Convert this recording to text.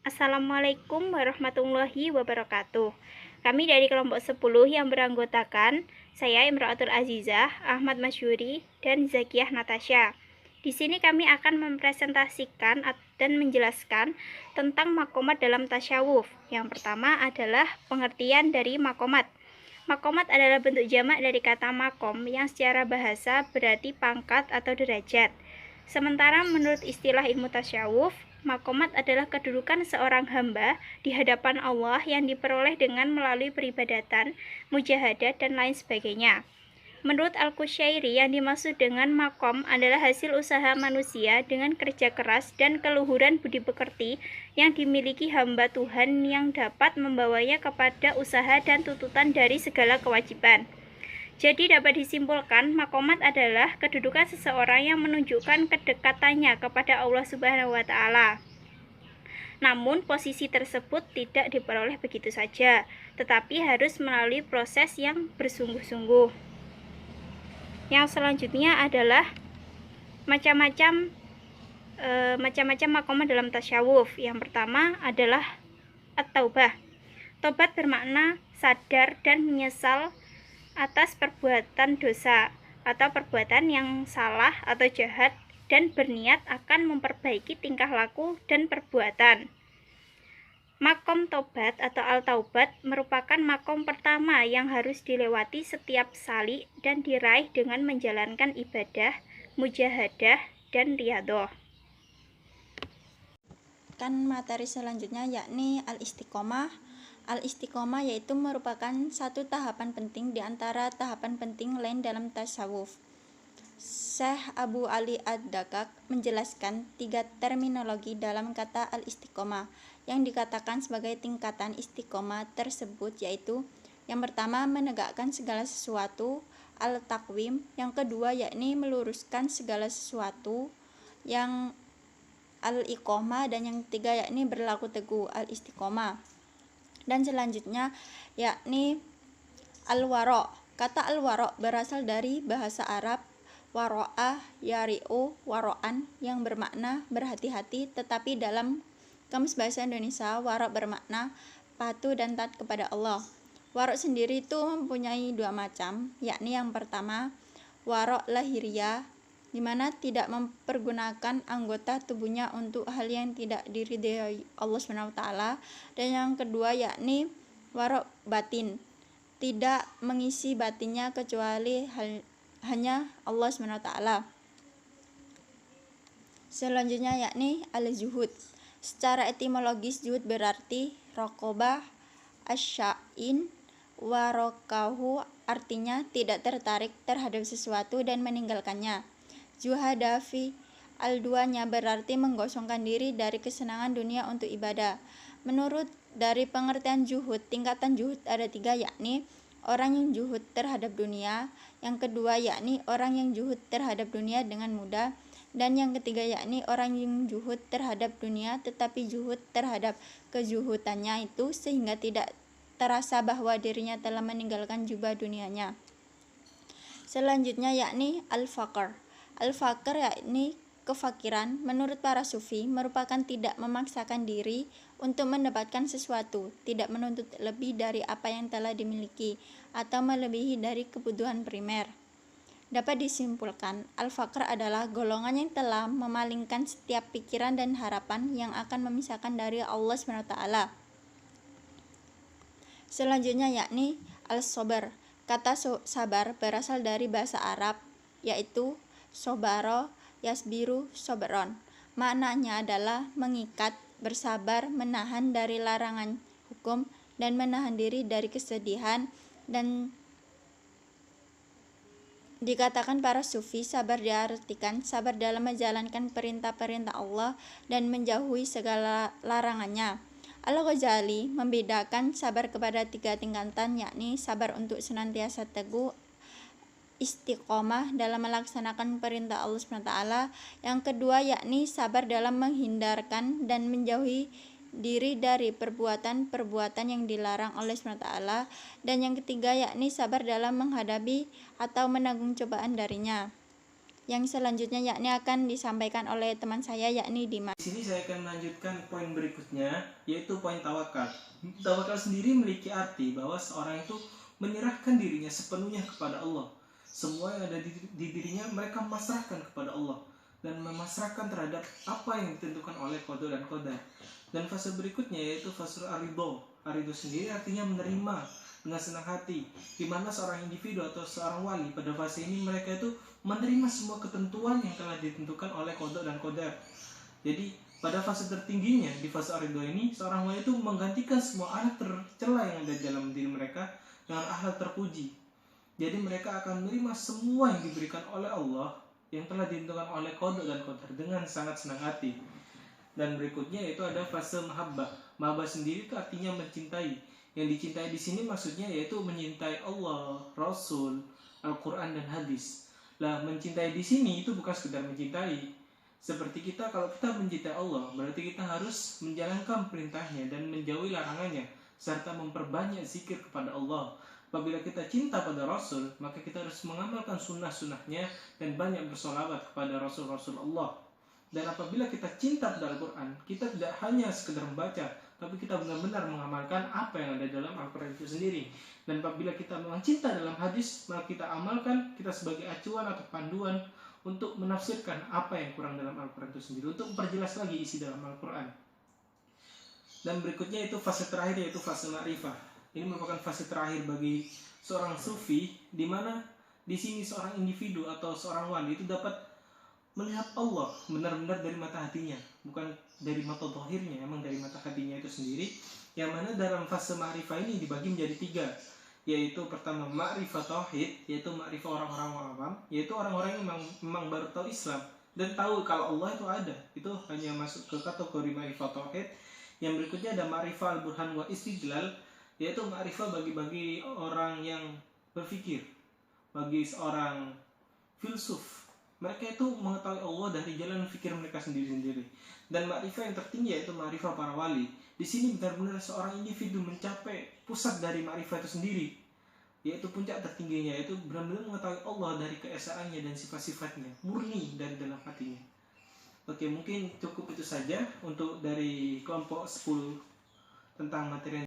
Assalamualaikum warahmatullahi wabarakatuh. Kami dari kelompok 10 yang beranggotakan saya Imraatul Azizah, Ahmad Masyuri, dan Zakiyah Natasha. Di sini kami akan mempresentasikan dan menjelaskan tentang makomat dalam tasyawuf. Yang pertama adalah pengertian dari makomat. Makomat adalah bentuk jamak dari kata makom yang secara bahasa berarti pangkat atau derajat. Sementara menurut istilah ilmu tasyawuf, makomat adalah kedudukan seorang hamba di hadapan Allah yang diperoleh dengan melalui peribadatan, mujahadah, dan lain sebagainya. Menurut Al-Qusyairi, yang dimaksud dengan makom adalah hasil usaha manusia dengan kerja keras dan keluhuran budi pekerti yang dimiliki hamba Tuhan yang dapat membawanya kepada usaha dan tuntutan dari segala kewajiban. Jadi dapat disimpulkan, makomat adalah kedudukan seseorang yang menunjukkan kedekatannya kepada Allah Subhanahu wa Ta'ala. Namun, posisi tersebut tidak diperoleh begitu saja, tetapi harus melalui proses yang bersungguh-sungguh. Yang selanjutnya adalah macam-macam makomat dalam tasyawuf. Yang pertama adalah at-taubah. Tobat bermakna sadar dan menyesal atas perbuatan dosa atau perbuatan yang salah atau jahat dan berniat akan memperbaiki tingkah laku dan perbuatan. Makom tobat atau al-taubat merupakan makom pertama yang harus dilewati setiap salik dan diraih dengan menjalankan ibadah, mujahadah, dan riyadhah. Materi selanjutnya yakni al-istiqomah. Al-istiqomah yaitu merupakan satu tahapan penting di antara tahapan penting lain dalam tasawuf. Syekh Abu Ali Ad-Dakak menjelaskan 3 terminologi dalam kata al-istiqomah yang dikatakan sebagai tingkatan istiqomah tersebut, yaitu yang pertama menegakkan segala sesuatu, al-taqwim, yang kedua yakni meluruskan segala sesuatu, yang al-iqomah, dan yang ketiga yakni berlaku teguh, al-istiqomah. Dan selanjutnya yakni al-waro'. Kata al-waro' berasal dari bahasa Arab waro'ah yari'u waro'an yang bermakna berhati-hati, tetapi dalam Kamus Bahasa Indonesia waro' bermakna patuh dan taat kepada Allah. Waro' sendiri itu mempunyai 2 macam, yakni yang pertama waro' lahiriah, di mana tidak mempergunakan anggota tubuhnya untuk hal yang tidak diridhai Allah SWT, dan yang kedua yakni waro' batin, tidak mengisi batinnya kecuali hanya Allah SWT. Selanjutnya yakni al-zuhud. Secara etimologis zuhud berarti raqobah asya'in, warokahu artinya tidak tertarik terhadap sesuatu dan meninggalkannya. Zuhadafi al-duanya berarti menggosongkan diri dari kesenangan dunia untuk ibadah. Menurut dari pengertian zuhud, tingkatan zuhud ada 3, yakni orang yang zuhud terhadap dunia, yang kedua yakni orang yang zuhud terhadap dunia dengan mudah, dan yang ketiga yakni orang yang zuhud terhadap dunia tetapi zuhud terhadap kezuhudannya itu sehingga tidak terasa bahwa dirinya telah meninggalkan jubah dunianya. Selanjutnya yakni al-faqr. Al-faqr yakni kefakiran. Menurut para sufi merupakan tidak memaksakan diri untuk mendapatkan sesuatu, tidak menuntut lebih dari apa yang telah dimiliki atau melebihi dari kebutuhan primer. Dapat disimpulkan, al-faqr adalah golongan yang telah memalingkan setiap pikiran dan harapan yang akan memisahkan dari Allah SWT. Selanjutnya yakni al-sobar. Kata sabar berasal dari bahasa Arab, yaitu sobaro yasbiru sobron. Maknanya adalah mengikat, bersabar, menahan dari larangan hukum, dan menahan diri dari kesedihan. Dan dikatakan para sufi, sabar diartikan sabar dalam menjalankan perintah-perintah Allah dan menjauhi segala larangannya. Al-Ghazali membedakan sabar kepada 3 tingkatan, yakni sabar untuk senantiasa teguh, istiqomah dalam melaksanakan perintah Allah SWT, yang kedua yakni sabar dalam menghindarkan dan menjauhi diri dari perbuatan-perbuatan yang dilarang oleh SWT, dan yang ketiga yakni sabar dalam menghadapi atau menanggung cobaan darinya. Yang selanjutnya yakni akan disampaikan oleh teman saya yakni Dimas. Di sini saya akan melanjutkan poin berikutnya, yaitu poin tawakal. Tawakal sendiri memiliki arti bahwa seorang itu menyerahkan dirinya sepenuhnya kepada Allah. Semua yang ada di dirinya mereka memasrahkan kepada Allah dan memasrahkan terhadap apa yang ditentukan oleh qada dan qadar. Dan fase berikutnya yaitu fase aridho. Aridho sendiri artinya menerima dengan senang hati, di mana seorang individu atau seorang wali pada fase ini mereka itu menerima semua ketentuan yang telah ditentukan oleh qada dan qadar. Jadi pada fase tertingginya di fase aridho ini seorang wali itu menggantikan semua akhlak tercela yang ada di dalam diri mereka dengan akhlak terpuji. Jadi mereka akan menerima semua yang diberikan oleh Allah yang telah ditentukan oleh qada dan qadar dengan sangat senang hati. Dan berikutnya yaitu ada fase mahabbah. Mahabbah sendiri itu artinya mencintai. Yang dicintai di sini maksudnya yaitu mencintai Allah, Rasul, Al-Quran dan hadis. Lah mencintai di sini itu bukan sekedar mencintai. Seperti kita kalau kita mencintai Allah, berarti kita harus menjalankan perintahnya dan menjauhi larangannya, serta memperbanyak zikir kepada Allah. Apabila kita cinta pada Rasul, maka kita harus mengamalkan sunnah-sunnahnya dan banyak bersolawat kepada Rasul-Rasul Allah. Dan apabila kita cinta pada Al-Quran, kita tidak hanya sekedar membaca, tapi kita benar-benar mengamalkan apa yang ada dalam Al-Quran itu sendiri. Dan apabila kita memang cinta dalam hadis, maka kita amalkan kita sebagai acuan atau panduan untuk menafsirkan apa yang kurang dalam Al-Quran itu sendiri, untuk memperjelas lagi isi dalam Al-Quran. Dan berikutnya itu fase terakhir yaitu fase ma'rifah. Ini merupakan fase terakhir bagi seorang sufi, di mana di sini seorang individu atau seorang wali itu dapat melihat Allah benar-benar dari mata hatinya, bukan dari mata zahirnya, emang dari mata hatinya itu sendiri. Yang mana dalam fase ma'rifah ini dibagi menjadi 3, yaitu pertama ma'rifah tauhid, yaitu ma'rifah orang-orang awam, yaitu orang-orang yang memang baru tahu Islam dan tahu kalau Allah itu ada, itu hanya masuk ke kategori ma'rifah tauhid. Yang berikutnya ada ma'rifah al-burhan wa istidlal, yaitu ma'rifah bagi orang yang berpikir, bagi seorang filsuf. Mereka itu mengetahui Allah dari jalan fikir mereka sendiri-sendiri. Dan ma'rifah yang tertinggi yaitu ma'rifah para wali. Di sini benar-benar seorang individu mencapai pusat dari ma'rifah itu sendiri, yaitu puncak tertingginya, yaitu benar-benar mengetahui Allah dari keesaannya dan sifat-sifatnya, murni dari dalam hatinya. Oke, mungkin cukup itu saja untuk dari kelompok 10 tentang materi